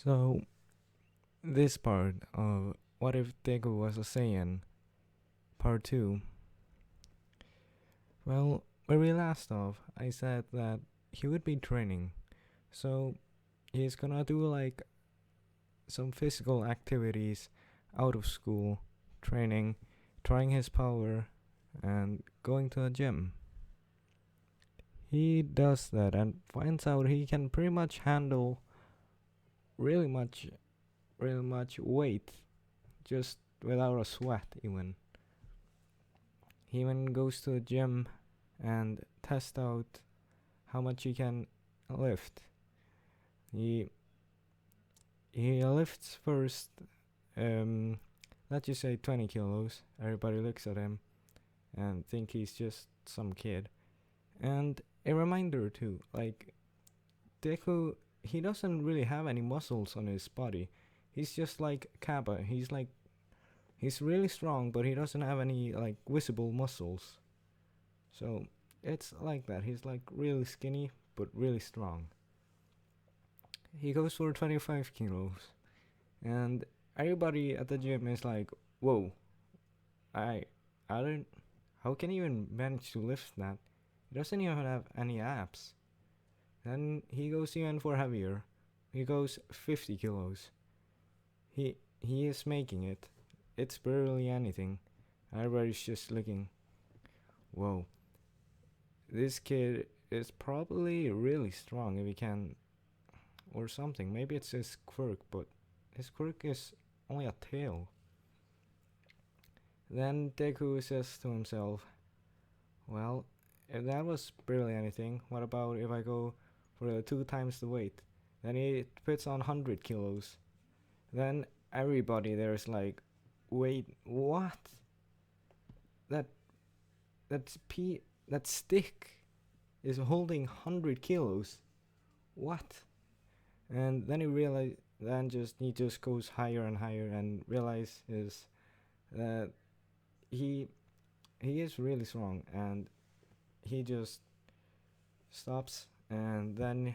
So, this part of What If Deku Was a Saiyan, part 2. Well, where we last off, I said that he would be training. So, he's gonna do like some physical activities out of school, training, trying his power, and going to a gym. He does that and finds out he can pretty much handle really much, really much weight just without a sweat even. He even goes to the gym and tests out how much he can lift. He he lifts first, um, let's just say 20 kilos. Everybody looks at him and think he's just some kid. And a reminder too, like Deku, he doesn't really have any muscles on his body. He's just like Kappa. He's really strong, but he doesn't have any like visible muscles. So it's like that. He's like really skinny but really strong. He goes for 25 kilos, and everybody at the gym is like, "Whoa, I, I don't. How can you even manage to lift that? He doesn't even have any abs." Then he goes even for heavier. He goes 50 kilos. He is making it. It's barely anything. Everybody's just looking. Whoa, this kid is probably really strong if he can, or something. Maybe it's his quirk, but his quirk is only a tail. Then Deku says to himself, well, if that was barely anything, what about if I go for the 2 times the weight? Then he puts on 100 kilos. Then everybody there is like, wait, what? That that stick is holding 100 kilos. What? And then he just goes higher and higher and realizes that he he is really strong, and he just stops. And then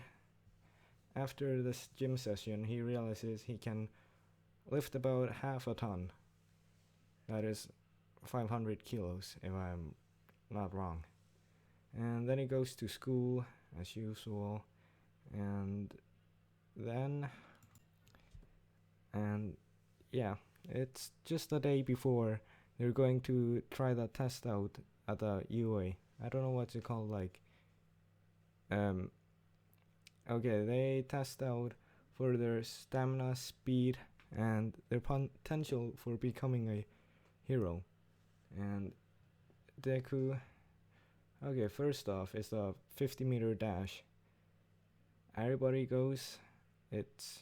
after this gym session, he realizes he can lift about half a ton. That is 500 kilos, if I'm not wrong. And then he goes to school as usual, and then and yeah, it's just the day before they're going to try the test out at the UA. I don't know what's it called, like um okay, they test out for their stamina, speed, and their potential for becoming a hero. And Deku, okay, first off is the 50-meter dash. Everybody goes. It's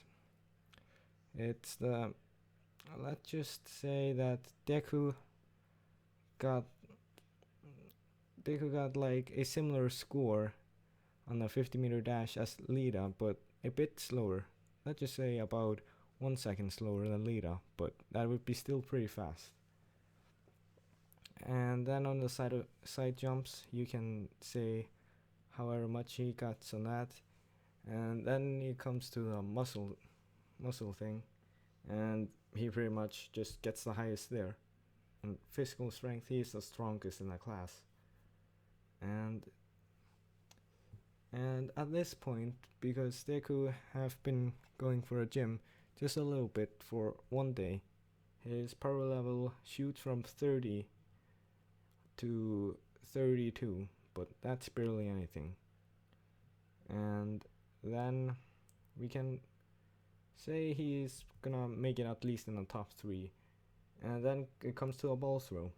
it's the let's just say that got Deku got like a similar score on the 50-meter dash as Lita, but a bit slower. Let's just say about 1 second slower than Lita, but that would be still pretty fast. And then on the side jumps, you can say however much he got on that, and then he comes to the muscle thing, and he pretty much just gets the highest there. And physical strength, he is the strongest in the class. And at this point, because Deku have been going for a gym just a little bit for one day, his power level shoots from 30 to 32, but that's barely anything. And then we can say he's gonna make it at least in the top 3. And then it comes to a ball throw.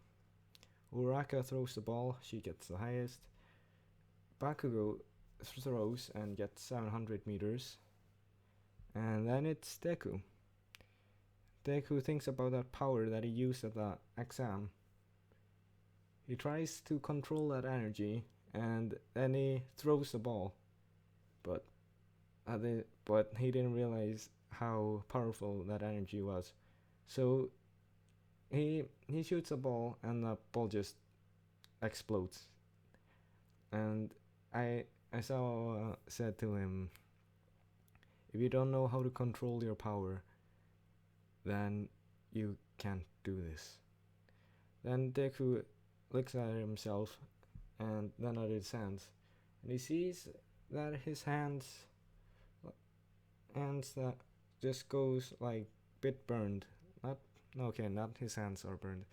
Uraka throws the ball, she gets the highest. Bakugo throws and gets 700 meters. And then it's Deku. Deku thinks about that power that he used at the exam. He tries to control that energy, and then he throws the ball. But he didn't realize how powerful that energy was. So he shoots a ball, and the ball just explodes. And I said to him, If you don't know how to control your power, then you can't do this. Then Deku looks at himself and then at his hands, and he sees that his hands that just goes like bit burned. Not okay, not his hands are burned.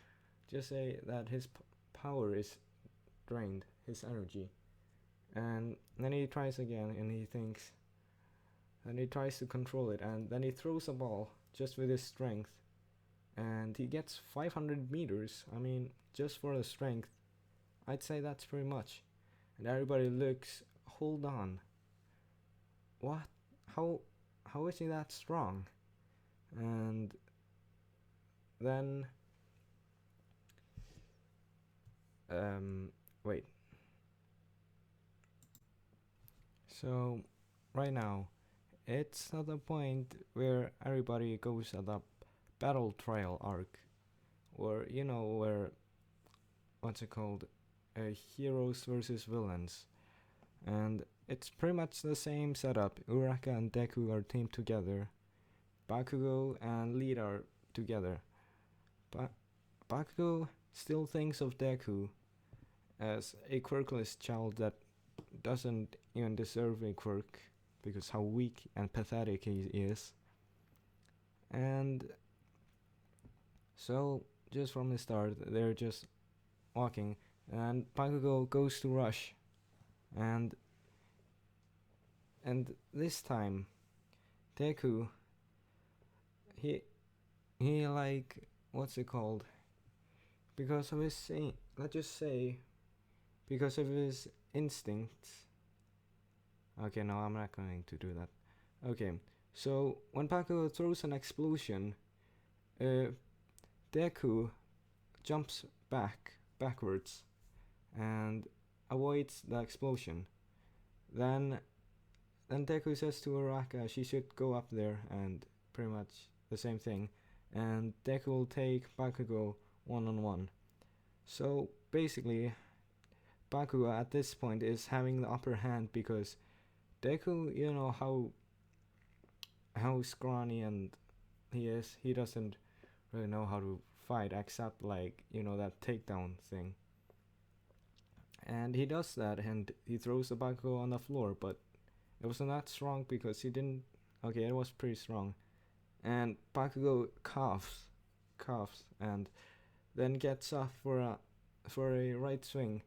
Just say that his power is drained, his energy. And then he tries again, and he thinks, and he tries to control it, and then he throws a ball just with his strength, and he gets 500 meters. I mean, just for the strength, I'd say that's pretty much. And everybody looks, hold on, what? How is he that strong? And then wait. So right now, it's at the point where everybody goes at the battle trial arc, or where what's it called, heroes versus villains, and it's pretty much the same setup. Uraka and Deku are teamed together. Bakugo and Lead are together. But Bakugo still thinks of Deku as a quirkless child that doesn't even deserve a quirk because how weak and pathetic he is. And so, just from the start, they're just walking, and Bakugo goes to rush, and this time, Deku, he like, what's it called? Because of his let's just say, because of his instincts. Okay, no, I'm not going to do that. Okay, so when Bakugo throws an explosion, Deku jumps backwards and avoids the explosion. Then Deku says to Uraka she should go up there, and pretty much the same thing. And Deku will take Bakugo one-on-one. So basically, Bakugo at this point is having the upper hand because Deku, you know how scrawny and he is. He doesn't really know how to fight except like that takedown thing. And he does that, and he throws the Bakugo on the floor, but it wasn't that strong because he didn't. Okay, it was pretty strong, and Bakugo coughs, and then gets off for a right swing.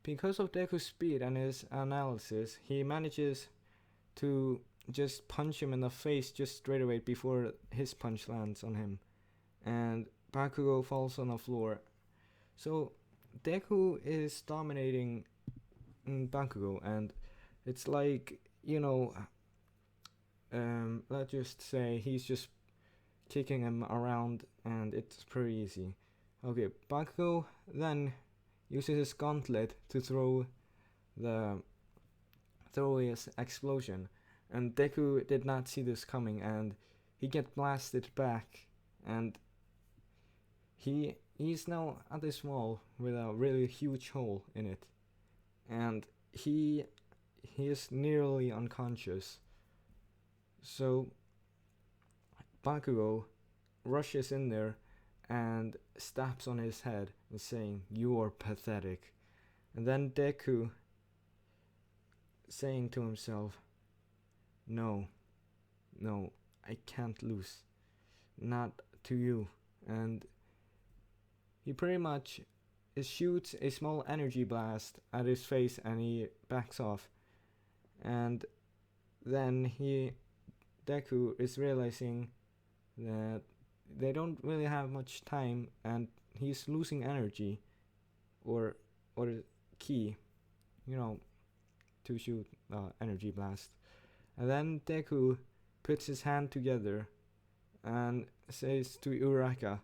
Because of Deku's speed and his analysis, he manages to just punch him in the face just straight away before his punch lands on him, and Bakugo falls on the floor. So Deku is dominating Bakugo, and it's like, let's just say he's just kicking him around, and it's pretty easy. Okay, Bakugo then uses his gauntlet to throw his explosion, and Deku did not see this coming, and he gets blasted back, and he's now at this wall with a really huge hole in it, and he is nearly unconscious. So Bakugo rushes in there and stamps on his head and saying, "You are pathetic." And then Deku saying to himself, no, I can't lose. Not to you. And he pretty much shoots a small energy blast at his face, and he backs off. And then Deku is realizing that they don't really have much time, and he's losing energy or ki, to shoot energy blast. And then Deku puts his hand together and says to Uraka,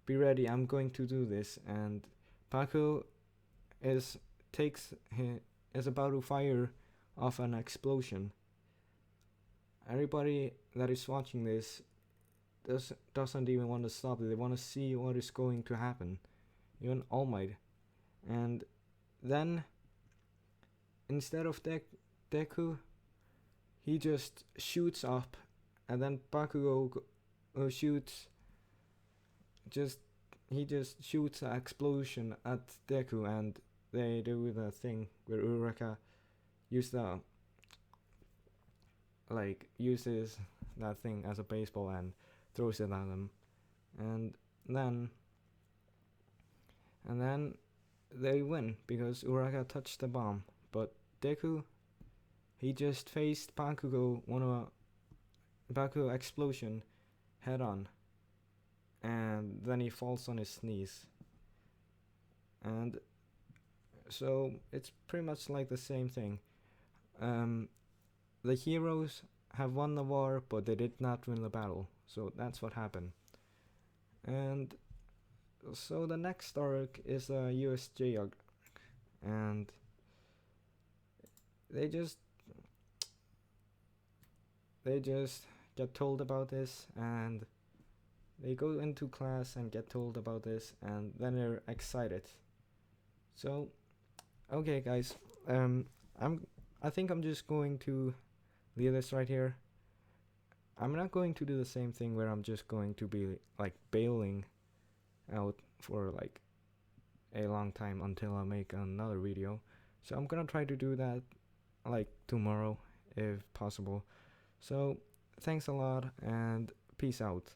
"Be ready, I'm going to do this." And Baku is about to fire off an explosion. Everybody that is watching this doesn't even want to stop it. They want to see what is going to happen. Even All Might. And then, instead of Deku, he just shoots up, and then Bakugo shoots just he just shoots an explosion at Deku, and they do the thing where Uraraka use the uses that thing as a baseball and throws it at them, and then and then they win because Uraraka touched the bomb, but Deku, he just faced Bakugo explosion head on, and then he falls on his knees. And so it's pretty much like the same thing. The heroes have won the war, but they did not win the battle. So that's what happened. And so the next arc is a USJ arc, and they just get told about this, and they go into class and get told about this, and then they're excited. So, okay, guys, I think I'm just going to leave this right here. I'm not going to do the same thing where I'm just going to be like bailing out for like a long time until I make another video. So I'm gonna try to do that like tomorrow if possible. So thanks a lot and peace out.